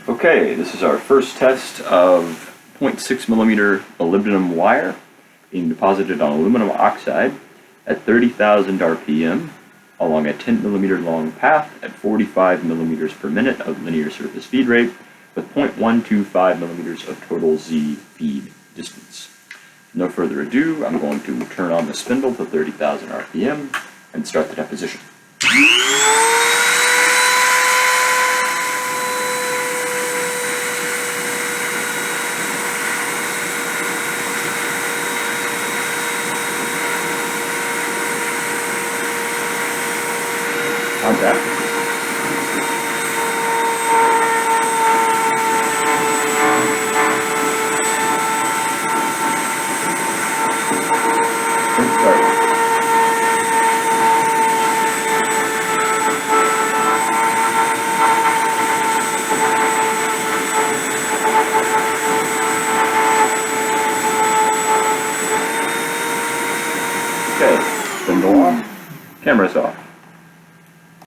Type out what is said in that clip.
Okay, this is our first test of 0.6 millimeter molybdenum wire being deposited on aluminum oxide at 30,000 RPM along a 10 millimeter long path at 45 millimeters per minute of linear surface feed rate with 0.125 millimeters of total Z feed distance. No further ado, I'm going to turn on the spindle to 30,000 RPM and start the deposition. Contact. Start. Okay, spindle on, camera's off.